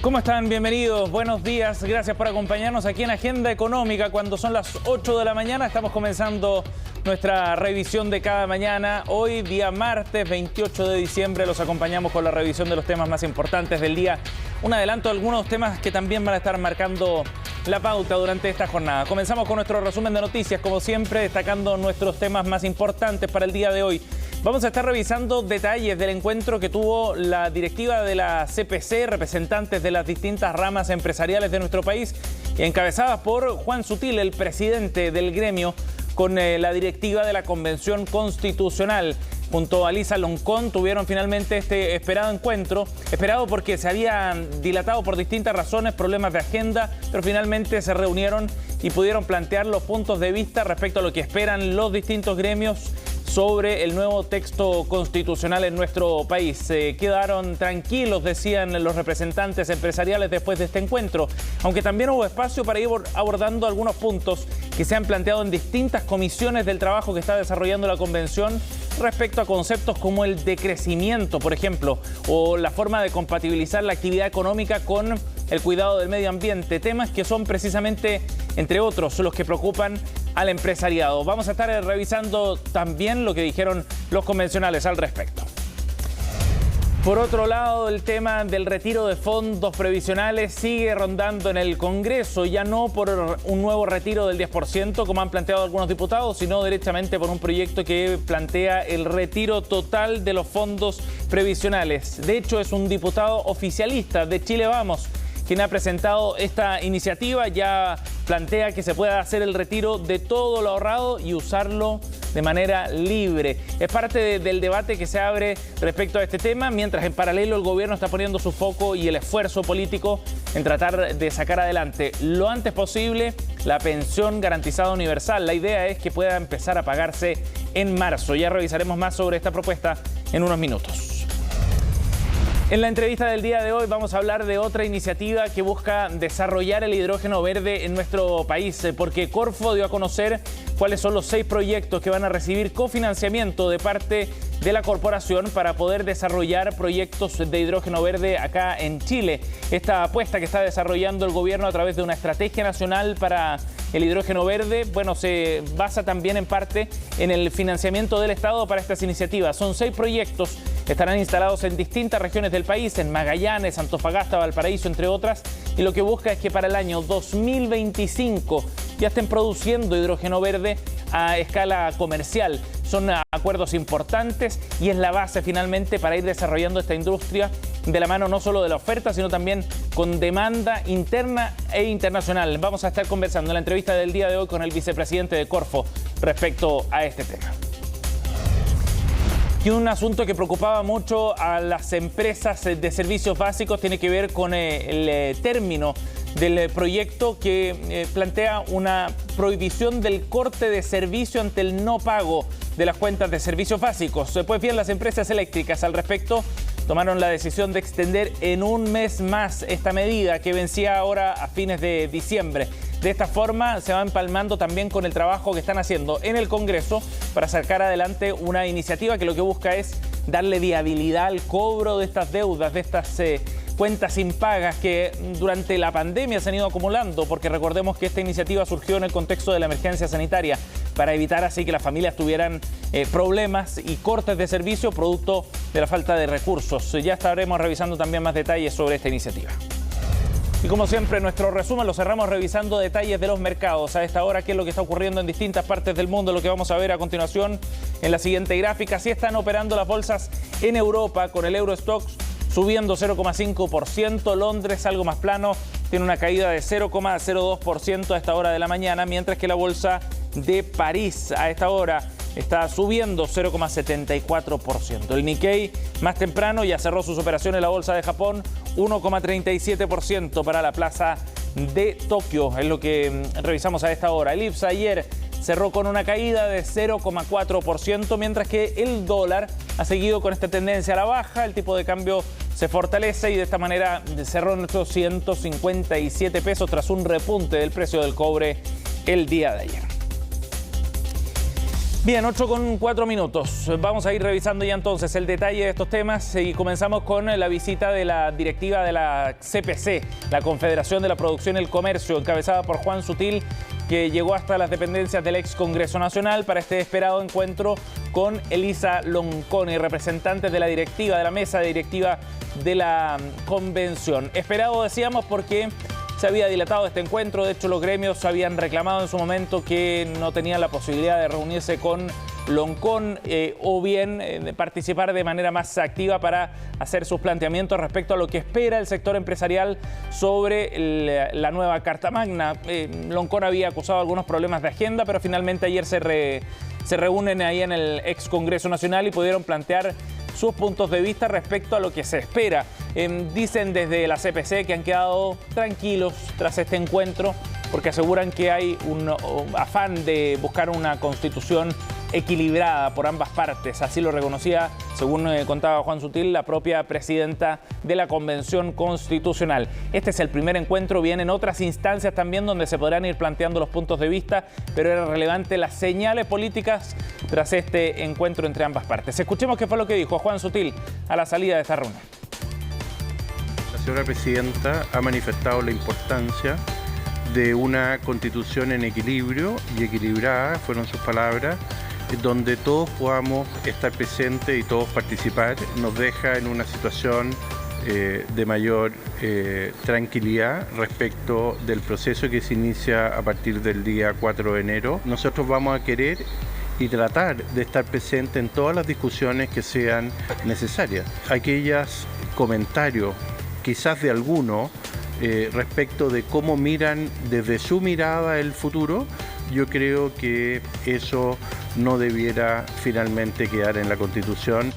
¿Cómo están? Bienvenidos, buenos días, gracias por acompañarnos aquí en Agenda Económica. Cuando son las 8 de la mañana estamos comenzando nuestra revisión de cada mañana. Hoy, día martes 28 de diciembre, los acompañamos con la revisión de los temas más importantes del día. Un adelanto de algunos temas que también van a estar marcando la pauta durante esta jornada. Comenzamos con nuestro resumen de noticias, como siempre, destacando nuestros temas más importantes para el día de hoy. Vamos a estar revisando detalles del encuentro que tuvo la directiva de la CPC, representantes de las distintas ramas empresariales de nuestro país, encabezadas por Juan Sutil, el presidente del gremio, con la directiva de la Convención Constitucional. Junto a Lisa Loncón tuvieron finalmente este esperado encuentro, esperado porque se habían dilatado por distintas razones, problemas de agenda, pero finalmente se reunieron y pudieron plantear los puntos de vista respecto a lo que esperan los distintos gremios sobre el nuevo texto constitucional en nuestro país. Se quedaron tranquilos, decían los representantes empresariales después de este encuentro, aunque también hubo espacio para ir abordando algunos puntos que se han planteado en distintas comisiones del trabajo que está desarrollando la convención respecto a conceptos como el decrecimiento, por ejemplo, o la forma de compatibilizar la actividad económica con el cuidado del medio ambiente, temas que son precisamente, entre otros, los que preocupan al empresariado. Vamos a estar revisando también lo que dijeron los convencionales al respecto. Por otro lado, el tema del retiro de fondos previsionales sigue rondando en el Congreso, ya no por un nuevo retiro del 10%, como han planteado algunos diputados, sino directamente por un proyecto que plantea el retiro total de los fondos previsionales. De hecho, es un diputado oficialista de Chile Vamos quien ha presentado esta iniciativa. Ya plantea que se pueda hacer el retiro de todo lo ahorrado y usarlo de manera libre. Es parte del debate que se abre respecto a este tema, mientras en paralelo el gobierno está poniendo su foco y el esfuerzo político en tratar de sacar adelante lo antes posible la pensión garantizada universal. La idea es que pueda empezar a pagarse en marzo. Ya revisaremos más sobre esta propuesta en unos minutos. En la entrevista del día de hoy vamos a hablar de otra iniciativa que busca desarrollar el hidrógeno verde en nuestro país, porque Corfo dio a conocer cuáles son los 6 proyectos que van a recibir cofinanciamiento de parte de la corporación para poder desarrollar proyectos de hidrógeno verde acá en Chile. Esta apuesta que está desarrollando el gobierno a través de una estrategia nacional para el hidrógeno verde, bueno, se basa también en parte en el financiamiento del Estado para estas iniciativas. Son 6 proyectos que estarán instalados en distintas regiones del país, en Magallanes, Antofagasta, Valparaíso, entre otras, y lo que busca es que para el año 2025 ya estén produciendo hidrógeno verde a escala comercial. Son acuerdos importantes y es la base finalmente para ir desarrollando esta industria de la mano no solo de la oferta, sino también con demanda interna e internacional. Vamos a estar conversando en la entrevista del día de hoy con el vicepresidente de Corfo respecto a este tema. Y un asunto que preocupaba mucho a las empresas de servicios básicos tiene que ver con el término del proyecto que plantea una prohibición del corte de servicio ante el no pago de las cuentas de servicios básicos. Pues bien, las empresas eléctricas al respecto tomaron la decisión de extender en un mes más esta medida que vencía ahora a fines de diciembre. De esta forma se va empalmando también con el trabajo que están haciendo en el Congreso para sacar adelante una iniciativa que lo que busca es darle viabilidad al cobro de estas deudas, de estas cuentas impagas que durante la pandemia se han ido acumulando, porque recordemos que esta iniciativa surgió en el contexto de la emergencia sanitaria para evitar así que las familias tuvieran problemas y cortes de servicio producto de la falta de recursos. Ya estaremos revisando también más detalles sobre esta iniciativa. Y como siempre, nuestro resumen lo cerramos revisando detalles de los mercados. A esta hora, qué es lo que está ocurriendo en distintas partes del mundo, lo que vamos a ver a continuación en la siguiente gráfica. Así están operando las bolsas en Europa, con el Eurostoxx subiendo 0,5%, Londres algo más plano, tiene una caída de 0,02% a esta hora de la mañana, mientras que la bolsa de París a esta hora está subiendo 0,74%. El Nikkei más temprano ya cerró sus operaciones en la bolsa de Japón, 1,37% para la plaza de Tokio, es lo que revisamos a esta hora. El IPSA ayer cerró con una caída de 0,4%, mientras que el dólar ha seguido con esta tendencia a la baja, el tipo de cambio se fortalece y de esta manera cerró en estos 157 pesos tras un repunte del precio del cobre el día de ayer. Bien, 8:04. Vamos a ir revisando ya entonces el detalle de estos temas y comenzamos con la visita de la directiva de la CPC, la Confederación de la Producción y el Comercio, encabezada por Juan Sutil, que llegó hasta las dependencias del ex Congreso Nacional para este esperado encuentro con Elisa Loncón, representantes de la directiva, de la mesa directiva de la convención. Esperado, decíamos, porque se había dilatado este encuentro. De hecho, los gremios habían reclamado en su momento que no tenían la posibilidad de reunirse con Loncón o bien participar de manera más activa para hacer sus planteamientos respecto a lo que espera el sector empresarial sobre la nueva Carta Magna. Loncón había acusado algunos problemas de agenda, pero finalmente ayer se reúnen ahí en el ex Congreso Nacional y pudieron plantear sus puntos de vista respecto a lo que se espera. Dicen desde la CPC que han quedado tranquilos tras este encuentro porque aseguran que hay un afán de buscar una constitución equilibrada por ambas partes. Así lo reconocía, según contaba Juan Sutil, la propia presidenta de la Convención Constitucional. Este es el primer encuentro, vienen otras instancias también donde se podrán ir planteando los puntos de vista, pero era relevante las señales políticas tras este encuentro entre ambas partes. Escuchemos qué fue lo que dijo Juan Sutil a la salida de esta reunión. La señora presidenta ha manifestado la importancia de una constitución en equilibrio y equilibrada, fueron sus palabras, donde todos podamos estar presentes y todos participar. Nos deja en una situación de mayor tranquilidad respecto del proceso que se inicia a partir del día 4 de enero. Nosotros vamos a querer y tratar de estar presentes en todas las discusiones que sean necesarias. Aquellos comentarios, quizás de algunos, respecto de cómo miran desde su mirada el futuro, yo creo que eso no debiera finalmente quedar en la Constitución.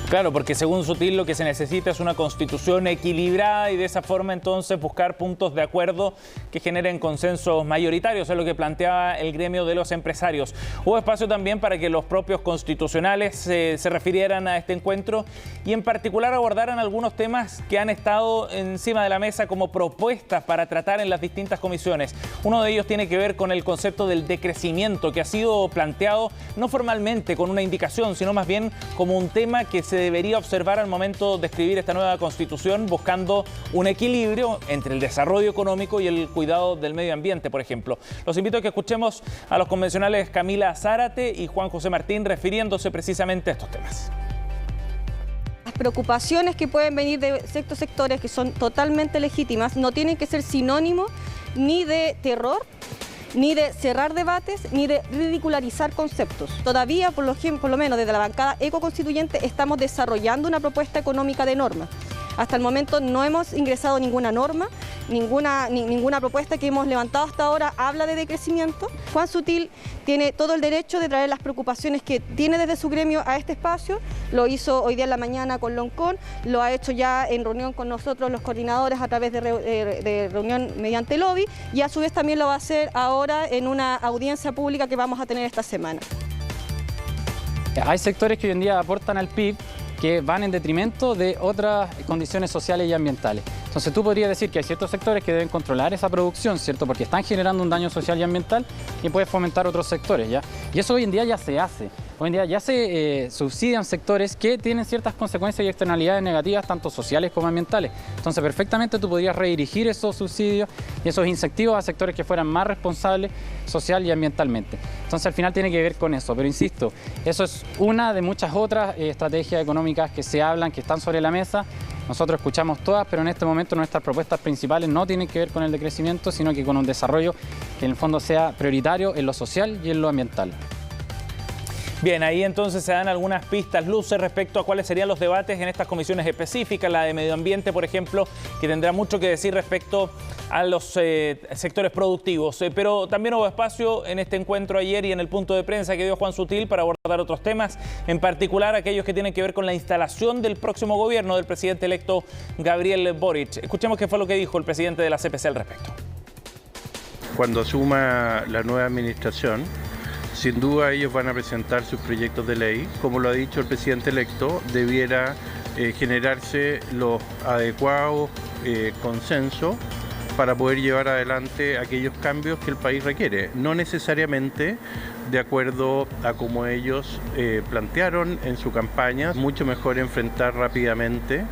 Claro, porque según Sutil lo que se necesita es una constitución equilibrada y de esa forma entonces buscar puntos de acuerdo que generen consensos mayoritarios, es lo que planteaba el gremio de los empresarios. Hubo espacio también para que los propios constitucionales se refirieran a este encuentro y en particular abordaran algunos temas que han estado encima de la mesa como propuestas para tratar en las distintas comisiones. Uno de ellos tiene que ver con el concepto del decrecimiento, que ha sido planteado no formalmente con una indicación, sino más bien como un tema que se debería observar al momento de escribir esta nueva constitución, buscando un equilibrio entre el desarrollo económico y el cuidado del medio ambiente, por ejemplo. Los invito a que escuchemos a los convencionales Camila Zárate y Juan José Martín refiriéndose precisamente a estos temas. Las preocupaciones que pueden venir de ciertos sectores que son totalmente legítimas no tienen que ser sinónimo ni de terror, ni de cerrar debates, ni de ridicularizar conceptos. Todavía, por lo menos desde la bancada ecoconstituyente, estamos desarrollando una propuesta económica de norma. Hasta el momento no hemos ingresado ninguna norma, ninguna propuesta que hemos levantado hasta ahora habla de decrecimiento. Juan Sutil tiene todo el derecho de traer las preocupaciones que tiene desde su gremio a este espacio. Lo hizo hoy día en la mañana con Loncón, lo ha hecho ya en reunión con nosotros los coordinadores a través de reunión mediante lobby y a su vez también lo va a hacer ahora en una audiencia pública que vamos a tener esta semana. Hay sectores que hoy en día aportan al PIB que van en detrimento de otras condiciones sociales y ambientales. Entonces tú podrías decir que hay ciertos sectores que deben controlar esa producción, ¿cierto? Porque están generando un daño social y ambiental y puede fomentar otros sectores, ¿ya? Y eso hoy en día ya se hace. Hoy en día ya se subsidian sectores que tienen ciertas consecuencias y externalidades negativas, tanto sociales como ambientales. Entonces perfectamente tú podrías redirigir esos subsidios y esos incentivos a sectores que fueran más responsables social y ambientalmente. Entonces al final tiene que ver con eso, pero insisto, eso es una de muchas otras estrategias económicas que se hablan, que están sobre la mesa. Nosotros escuchamos todas, pero en este momento nuestras propuestas principales no tienen que ver con el decrecimiento, sino que con un desarrollo que en el fondo sea prioritario en lo social y en lo ambiental. Bien, ahí entonces se dan algunas pistas, luces respecto a cuáles serían los debates en estas comisiones específicas, la de medio ambiente, por ejemplo, que tendrá mucho que decir respecto a los sectores productivos. Pero también hubo espacio en este encuentro ayer y en el punto de prensa que dio Juan Sutil para abordar otros temas, en particular aquellos que tienen que ver con la instalación del próximo gobierno del presidente electo Gabriel Boric. Escuchemos qué fue lo que dijo el presidente de la CPC al respecto. Cuando asuma la nueva administración, sin duda ellos van a presentar sus proyectos de ley. Como lo ha dicho el presidente electo, debiera generarse los adecuados consensos para poder llevar adelante aquellos cambios que el país requiere. No necesariamente de acuerdo a como ellos plantearon en su campaña. Mucho mejor enfrentar rápidamente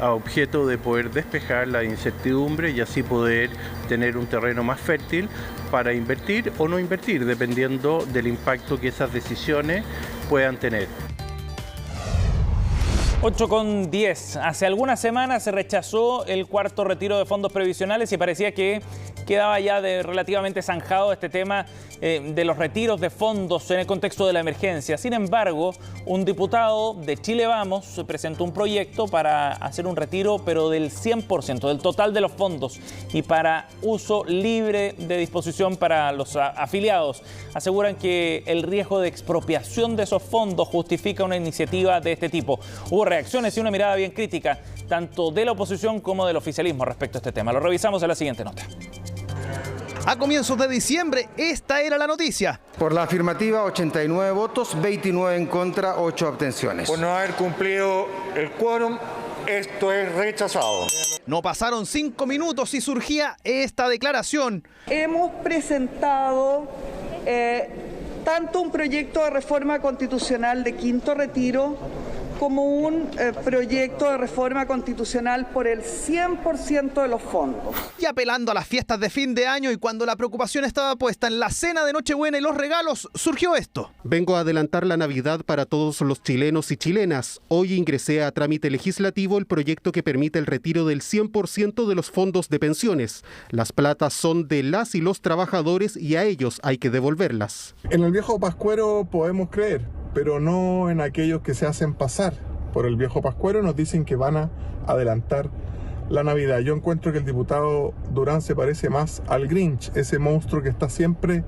a objeto de poder despejar la incertidumbre y así poder tener un terreno más fértil para invertir o no invertir, dependiendo del impacto que esas decisiones puedan tener. 8:10. Hace algunas semanas se rechazó el cuarto retiro de fondos previsionales y parecía que quedaba ya relativamente zanjado este tema de los retiros de fondos en el contexto de la emergencia. Sin embargo, un diputado de Chile Vamos presentó un proyecto para hacer un retiro, pero del 100%, del total de los fondos y para uso libre de disposición para los afiliados. Aseguran que el riesgo de expropiación de esos fondos justifica una iniciativa de este tipo. Hubo reacciones y una mirada bien crítica, tanto de la oposición como del oficialismo respecto a este tema. Lo revisamos en la siguiente nota. A comienzos de diciembre, esta era la noticia. Por la afirmativa, 89 votos, 29 en contra, 8 abstenciones. Por no haber cumplido el quórum, esto es rechazado. No pasaron 5 minutos y surgía esta declaración. Hemos presentado tanto un proyecto de reforma constitucional de quinto retiro como un proyecto de reforma constitucional por el 100% de los fondos. Y apelando a las fiestas de fin de año y cuando la preocupación estaba puesta en la cena de Nochebuena y los regalos, surgió esto. Vengo a adelantar la Navidad para todos los chilenos y chilenas. Hoy ingresé a trámite legislativo el proyecto que permite el retiro del 100% de los fondos de pensiones. Las platas son de las y los trabajadores y a ellos hay que devolverlas. En el viejo pascuero podemos creer, pero no en aquellos que se hacen pasar por el viejo pascuero. Nos dicen que van a adelantar la Navidad. Yo encuentro que el diputado Durán se parece más al Grinch, ese monstruo que está siempre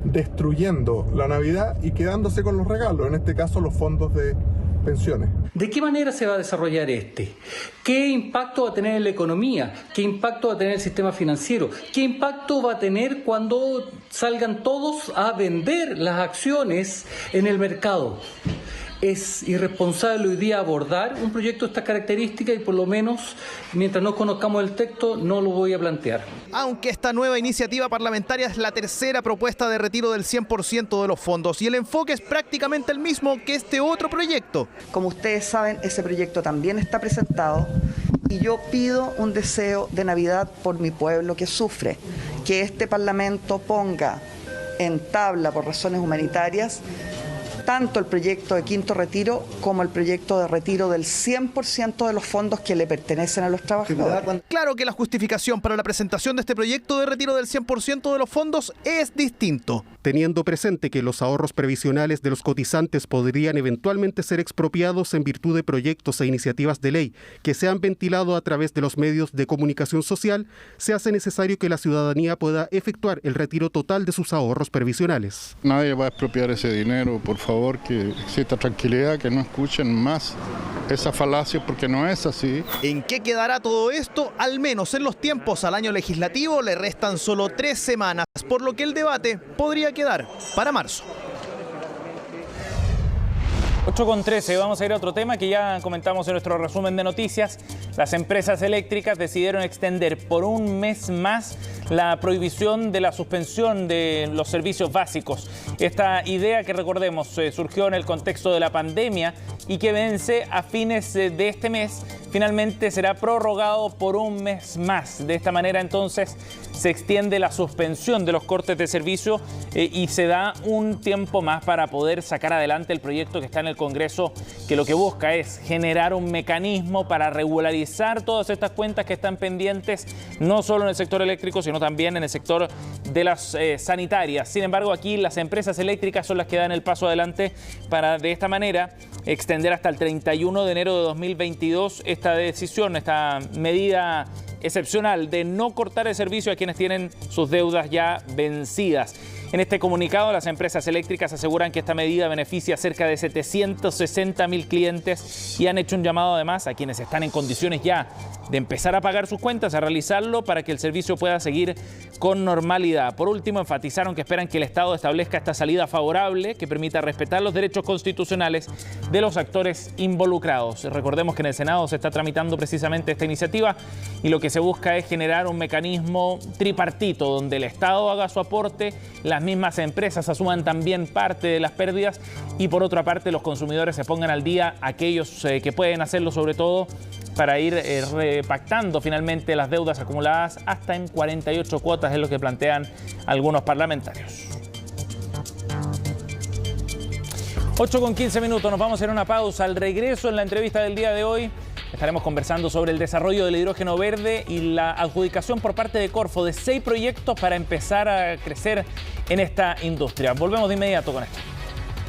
destruyendo la Navidad y quedándose con los regalos, en este caso los fondos de pensiones. ¿De qué manera se va a desarrollar este? ¿Qué impacto va a tener en la economía? ¿Qué impacto va a tener en el sistema financiero? ¿Qué impacto va a tener cuando salgan todos a vender las acciones en el mercado? Es irresponsable hoy día abordar un proyecto de estas características y por lo menos, mientras no conozcamos el texto, no lo voy a plantear. Aunque esta nueva iniciativa parlamentaria es la tercera propuesta de retiro del 100% de los fondos y el enfoque es prácticamente el mismo que este otro proyecto. Como ustedes saben, ese proyecto también está presentado y yo pido un deseo de Navidad por mi pueblo que sufre, que este Parlamento ponga en tabla por razones humanitarias tanto el proyecto de quinto retiro como el proyecto de retiro del 100% de los fondos que le pertenecen a los trabajadores. Claro que la justificación para la presentación de este proyecto de retiro del 100% de los fondos es distinto. Teniendo presente que los ahorros previsionales de los cotizantes podrían eventualmente ser expropiados en virtud de proyectos e iniciativas de ley que se han ventilado a través de los medios de comunicación social, se hace necesario que la ciudadanía pueda efectuar el retiro total de sus ahorros previsionales. Nadie va a expropiar ese dinero, por favor, que exista tranquilidad, que no escuchen más esa falacia porque no es así. ¿En qué quedará todo esto? Al menos en los tiempos al año legislativo le restan solo 3 semanas, por lo que el debate podría quedar para marzo. 8:13, vamos a ir a otro tema que ya comentamos en nuestro resumen de noticias. Las empresas eléctricas decidieron extender por un mes más la prohibición de la suspensión de los servicios básicos. Esta idea que recordemos surgió en el contexto de la pandemia y que vence a fines de este mes, finalmente será prorrogado por un mes más. De esta manera entonces se extiende la suspensión de los cortes de servicio y se da un tiempo más para poder sacar adelante el proyecto que está en el Congreso, que lo que busca es generar un mecanismo para regularizar todas estas cuentas que están pendientes, no solo en el sector eléctrico, sino también en el sector de las sanitarias. Sin embargo, aquí las empresas eléctricas son las que dan el paso adelante para de esta manera extender hasta el 31 de enero de 2022 esta decisión, esta medida excepcional de no cortar el servicio a quienes tienen sus deudas ya vencidas. En este comunicado, las empresas eléctricas aseguran que esta medida beneficia a cerca de 760.000 clientes y han hecho un llamado además a quienes están en condiciones ya de empezar a pagar sus cuentas, a realizarlo para que el servicio pueda seguir con normalidad. Por último, enfatizaron que esperan que el Estado establezca esta salida favorable que permita respetar los derechos constitucionales de los actores involucrados. Recordemos que en el Senado se está tramitando precisamente esta iniciativa y lo que se busca es generar un mecanismo tripartito donde el Estado haga su aporte, las mismas empresas asuman también parte de las pérdidas y por otra parte los consumidores se pongan al día, aquellos que pueden hacerlo sobre todo para ir repactando finalmente las deudas acumuladas hasta en 48 cuotas, es lo que plantean algunos parlamentarios. 8:15 minutos, nos vamos a hacer una pausa. Al regreso en la entrevista del día de hoy estaremos conversando sobre el desarrollo del hidrógeno verde y la adjudicación por parte de Corfo de 6 proyectos para empezar a crecer en esta industria. Volvemos de inmediato con esto.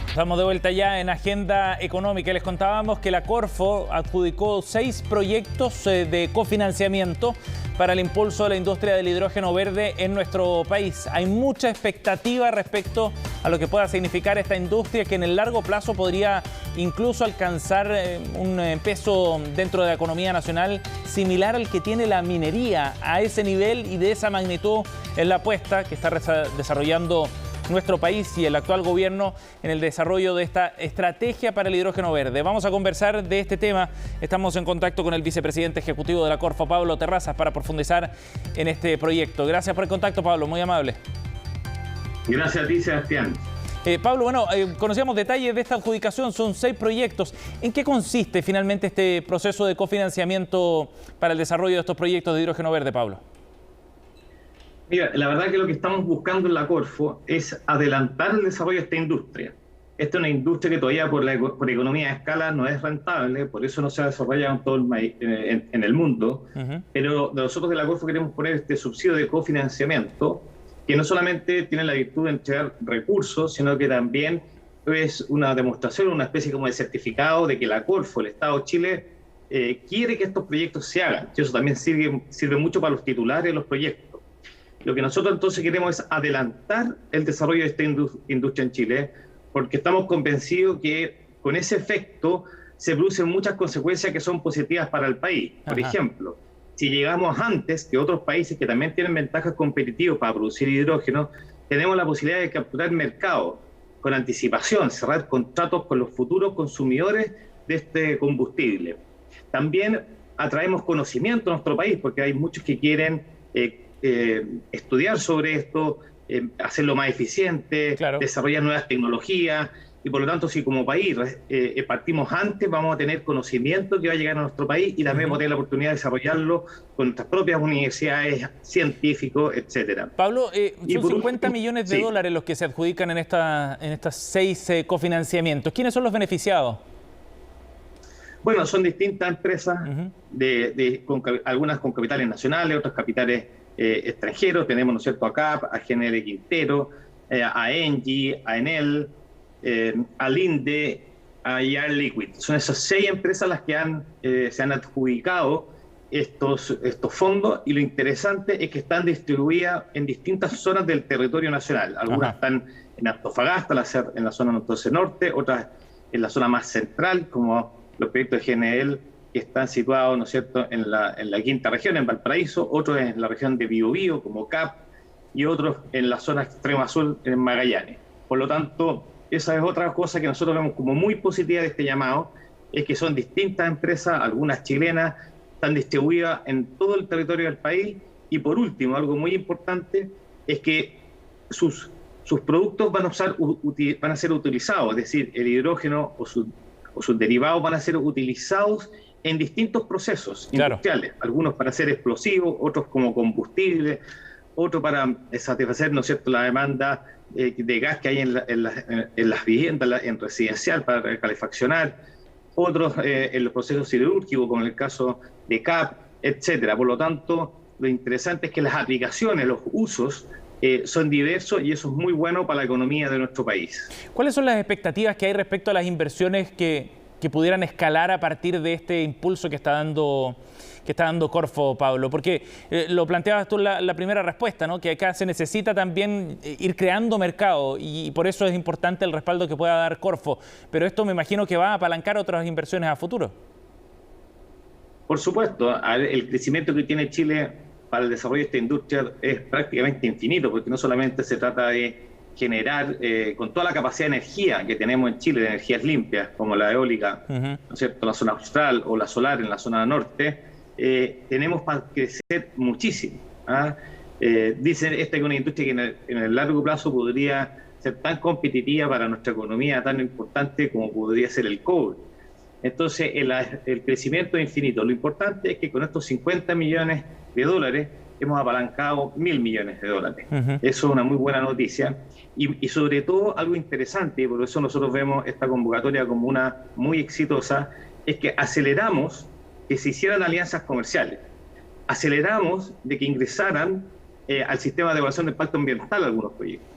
Estamos de vuelta ya en Agenda Económica. Les contábamos que la Corfo adjudicó 6 proyectos de cofinanciamiento para el impulso de la industria del hidrógeno verde en nuestro país. Hay mucha expectativa respecto a lo que pueda significar esta industria, que en el largo plazo podría incluso alcanzar un peso dentro de la economía nacional similar al que tiene la minería. A ese nivel y de esa magnitud es la apuesta que está desarrollando nuestro país y el actual gobierno en el desarrollo de esta estrategia para el hidrógeno verde. Vamos a conversar de este tema. Estamos en contacto con el vicepresidente ejecutivo de la Corfo, Pablo Terrazas, para profundizar en este proyecto. Gracias por el contacto, Pablo, muy amable. Gracias a ti, Sebastián. Pablo, conocíamos detalles de esta adjudicación, son 6 proyectos. ¿En qué consiste finalmente este proceso de cofinanciamiento para el desarrollo de estos proyectos de hidrógeno verde, Pablo? Mira, la verdad que lo que estamos buscando en la Corfo es adelantar el desarrollo de esta industria. Esta es una industria que todavía por economía de escala no es rentable, por eso no se ha desarrollado en todo en el mundo. Pero nosotros de la Corfo queremos poner este subsidio de cofinanciamiento, que no solamente tiene la virtud de entregar recursos, sino que también es una demostración, una especie como de certificado de que la Corfo, el Estado de Chile, quiere que estos proyectos se hagan. Y eso también sirve mucho para los titulares de los proyectos. Lo que nosotros entonces queremos es adelantar el desarrollo de esta industria en Chile, porque estamos convencidos que con ese efecto se producen muchas consecuencias que son positivas para el país. Por ejemplo, si llegamos antes que otros países que también tienen ventajas competitivas para producir hidrógeno, tenemos la posibilidad de capturar mercado con anticipación, cerrar contratos con los futuros consumidores de este combustible. También atraemos conocimiento a nuestro país, porque hay muchos que quieren estudiar sobre esto, hacerlo más eficiente, desarrollar nuevas tecnologías, y por lo tanto, si como país partimos antes, vamos a tener conocimiento que va a llegar a nuestro país y también vamos a tener la oportunidad de desarrollarlo con nuestras propias universidades, científicos, etcétera. Pablo, son 50 millones de dólares los que se adjudican en estas 6 cofinanciamientos. ¿Quiénes son los beneficiados? Bueno, son distintas empresas, algunas con capitales nacionales, otras capitales extranjeros. Tenemos, ¿no es cierto?, a CAP, a GNL Quintero, a Engie, a Enel, a Linde, a Yara Liquid. Son esas 6 empresas las que se han adjudicado estos fondos, y lo interesante es que están distribuidas en distintas zonas del territorio nacional. Algunas están en Antofagasta, en la zona norte, otras en la zona más central, como los proyectos de GNL, que están situados, ¿no es cierto?, en la quinta región, en Valparaíso, otros en la región de Biobío, como CAP, y otros en la zona extrema sur, en Magallanes. Por lo tanto, esa es otra cosa que nosotros vemos como muy positiva de este llamado, es que son distintas empresas, algunas chilenas, están distribuidas en todo el territorio del país, y por último, algo muy importante, es que sus productos van a ser utilizados, es decir, el hidrógeno o sus derivados van a ser utilizados en distintos procesos industriales, algunos para ser explosivos, otros como combustible, otros para satisfacer, ¿no es cierto?, la demanda de gas que hay en las viviendas, en residencial, para calefaccionar, otros en los procesos siderúrgicos, como en el caso de CAP, etcétera. Por lo tanto, lo interesante es que las aplicaciones, los usos, son diversos, y eso es muy bueno para la economía de nuestro país. ¿Cuáles son las expectativas que hay respecto a las inversiones que pudieran escalar a partir de este impulso que está dando Corfo, Pablo? Porque lo planteabas tú en la primera respuesta, ¿no?, que acá se necesita también ir creando mercado, y por eso es importante el respaldo que pueda dar Corfo. Pero esto me imagino que va a apalancar otras inversiones a futuro. Por supuesto, el crecimiento que tiene Chile para el desarrollo de esta industria es prácticamente infinito, porque no solamente se trata de generar, con toda la capacidad de energía que tenemos en Chile, de energías limpias, como la eólica, ¿no es cierto?, la zona austral, o la solar en la zona norte, tenemos para crecer muchísimo. Dicen que es una industria que en el largo plazo podría ser tan competitiva para nuestra economía, tan importante como podría ser el cobre. Entonces, el crecimiento es infinito. Lo importante es que con estos 50 millones de dólares hemos apalancado 1.000 millones de dólares. Eso es una muy buena noticia. Y sobre todo, algo interesante, y por eso nosotros vemos esta convocatoria como una muy exitosa, es que aceleramos que se hicieran alianzas comerciales. Aceleramos de que ingresaran al sistema de evaluación de impacto ambiental algunos proyectos.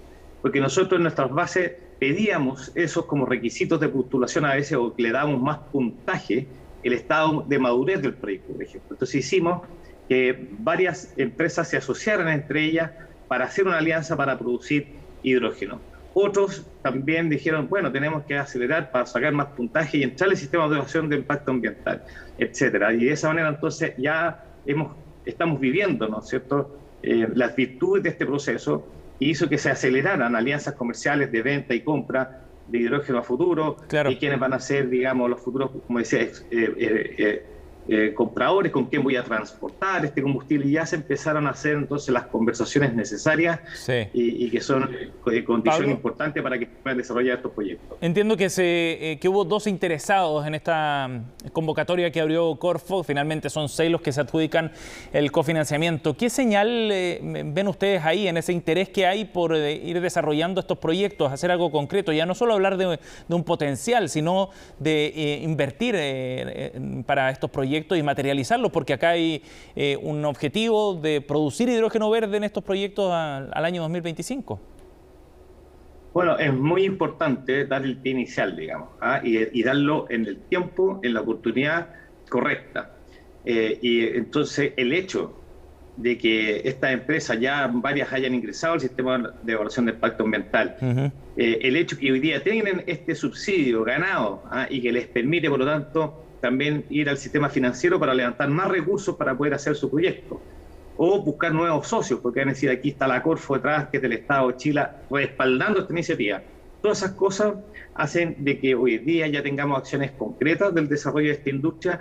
Porque nosotros en nuestras bases pedíamos esos como requisitos de postulación a veces, o que le dábamos más puntaje, el estado de madurez del proyecto, por ejemplo. Entonces hicimos que varias empresas se asociaran entre ellas para hacer una alianza para producir hidrógeno. Otros también dijeron, bueno, tenemos que acelerar para sacar más puntaje y entrar al sistema de evaluación de impacto ambiental, etcétera. Y de esa manera entonces ya estamos viviendo, ¿no es cierto?, las virtudes de este proceso, y hizo que se aceleraran alianzas comerciales de venta y compra de hidrógeno a futuro, y quienes van a ser, digamos, los futuros, como decía, compradores, con quién voy a transportar este combustible, y ya se empezaron a hacer entonces las conversaciones necesarias y que son condición importante para que puedan desarrollar estos proyectos. Entiendo que hubo 2 interesados en esta convocatoria que abrió Corfo. Finalmente son 6 los que se adjudican el cofinanciamiento. ¿Qué señal ven ustedes ahí en ese interés que hay por ir desarrollando estos proyectos, hacer algo concreto? Ya no solo hablar de un potencial, sino de invertir para estos proyectos y materializarlos, porque acá hay un objetivo de producir hidrógeno verde en estos proyectos al año 2025. Bueno, es muy importante dar el pie inicial, digamos, y darlo en el tiempo, en la oportunidad correcta. Y entonces el hecho de que estas empresas ya varias hayan ingresado al sistema de evaluación de impacto ambiental, el hecho que hoy día tienen este subsidio ganado y que les permite, por lo tanto, también ir al sistema financiero para levantar más recursos para poder hacer su proyecto, o buscar nuevos socios, porque van a decir, aquí está la Corfo detrás, que es del Estado de Chile, respaldando esta iniciativa. Todas esas cosas hacen de que hoy día ya tengamos acciones concretas del desarrollo de esta industria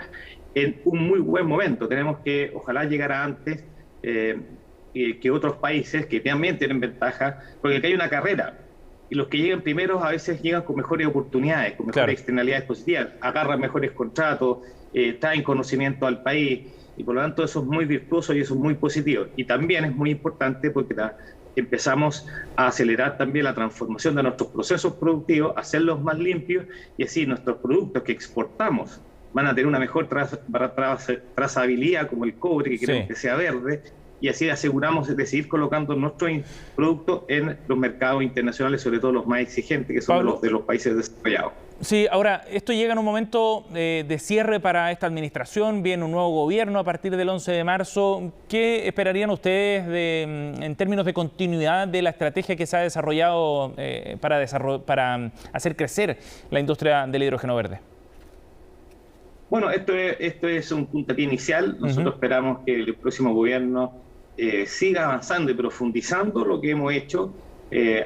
en un muy buen momento. Tenemos que, ojalá, llegar a antes que otros países que también tienen ventaja, porque aquí hay una carrera. Y los que llegan primeros a veces llegan con mejores oportunidades, con mejores externalidades positivas, agarran mejores contratos, traen conocimiento al país, y por lo tanto eso es muy virtuoso y eso es muy positivo. Y también es muy importante porque empezamos a acelerar también la transformación de nuestros procesos productivos, hacerlos más limpios, y así nuestros productos que exportamos van a tener una mejor trazabilidad, como el cobre, que queremos que sea verde, y así aseguramos de seguir colocando nuestros productos en los mercados internacionales, sobre todo los más exigentes, que son los de los países desarrollados. Sí, ahora, esto llega en un momento de cierre para esta administración, viene un nuevo gobierno a partir del 11 de marzo. ¿Qué esperarían ustedes en términos de continuidad de la estrategia que se ha desarrollado para hacer crecer la industria del hidrógeno verde? Bueno, esto es un puntapié inicial. Nosotros esperamos que el próximo gobierno siga avanzando y profundizando lo que hemos hecho.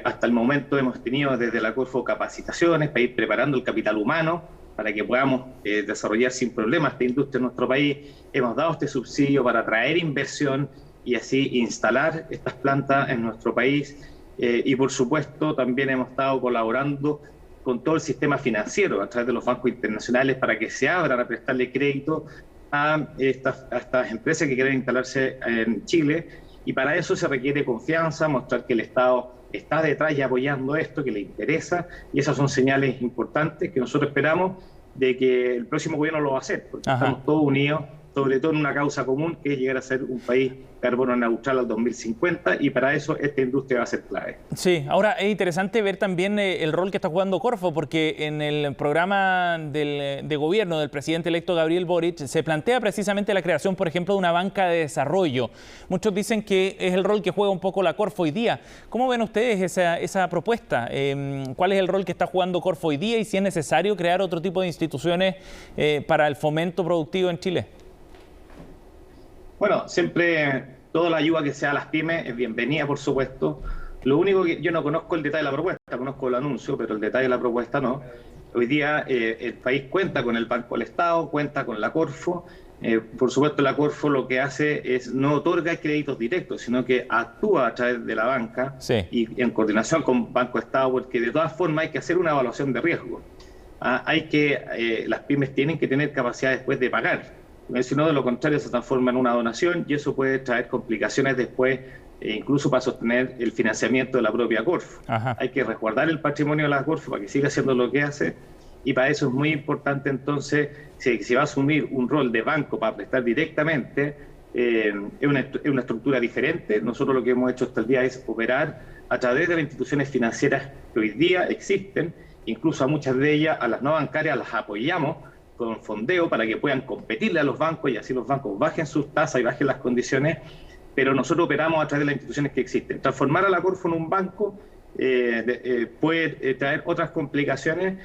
Hasta el momento hemos tenido desde la Corfo capacitaciones para ir preparando el capital humano para que podamos desarrollar sin problemas esta industria en nuestro país. Hemos dado este subsidio para atraer inversión y así instalar estas plantas en nuestro país. Y por supuesto también hemos estado colaborando con todo el sistema financiero a través de los bancos internacionales para que se abran a prestarle crédito a estas empresas que quieren instalarse en Chile, y para eso se requiere confianza, mostrar que el Estado está detrás y apoyando esto, que le interesa, y esas son señales importantes que nosotros esperamos de que el próximo gobierno lo va a hacer, porque estamos todos unidos, sobre todo en una causa común, que es llegar a ser un país carbono neutral al 2050, y para eso esta industria va a ser clave. Sí, ahora es interesante ver también el rol que está jugando Corfo, porque en el programa de gobierno del presidente electo Gabriel Boric se plantea precisamente la creación, por ejemplo, de una banca de desarrollo. Muchos dicen que es el rol que juega un poco la Corfo hoy día. ¿Cómo ven ustedes esa propuesta? ¿Cuál es el rol que está jugando Corfo hoy día y si es necesario crear otro tipo de instituciones para el fomento productivo en Chile? Bueno, siempre toda la ayuda que sea a las pymes es bienvenida, por supuesto. Lo único que yo no conozco el detalle de la propuesta, conozco el anuncio, pero el detalle de la propuesta no. Hoy día el país cuenta con el Banco del Estado, cuenta con la Corfo, Por supuesto, la Corfo lo que hace es no otorga créditos directos, sino que actúa a través de la banca y en coordinación con Banco Estado, porque de todas formas hay que hacer una evaluación de riesgo. Las pymes tienen que tener capacidad después de pagar, si no, de lo contrario se transforma en una donación y eso puede traer complicaciones después, incluso para sostener el financiamiento de la propia Corfo. Hay que resguardar el patrimonio de la Corfo para que siga haciendo lo que hace. Y para eso es muy importante entonces, si va a asumir un rol de banco para prestar directamente, es una estructura diferente. Nosotros lo que hemos hecho hasta el día es operar a través de las instituciones financieras que hoy día existen, incluso a muchas de ellas, a las no bancarias las apoyamos con fondeo para que puedan competirle a los bancos y así los bancos bajen sus tasas y bajen las condiciones, pero nosotros operamos a través de las instituciones que existen. Transformar a la Corfo en un banco puede traer otras complicaciones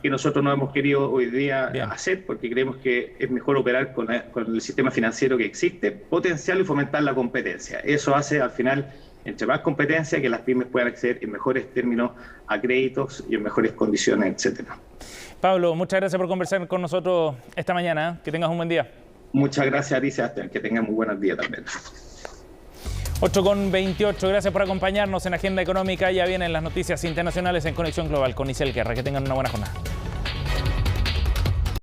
que nosotros no hemos querido hoy día hacer, porque creemos que es mejor operar con el sistema financiero que existe, potenciarlo y fomentar la competencia. Eso hace al final, entre más competencia, que las pymes puedan acceder en mejores términos a créditos y en mejores condiciones, etcétera. Pablo, muchas gracias por conversar con nosotros esta mañana. Que tengas un buen día. Muchas gracias a ti, Sebastián. Que tengas muy buenos días también. 8:28, gracias por acompañarnos en Agenda Económica. Ya vienen las noticias internacionales en Conexión Global con Isel Guerra. Que tengan una buena jornada.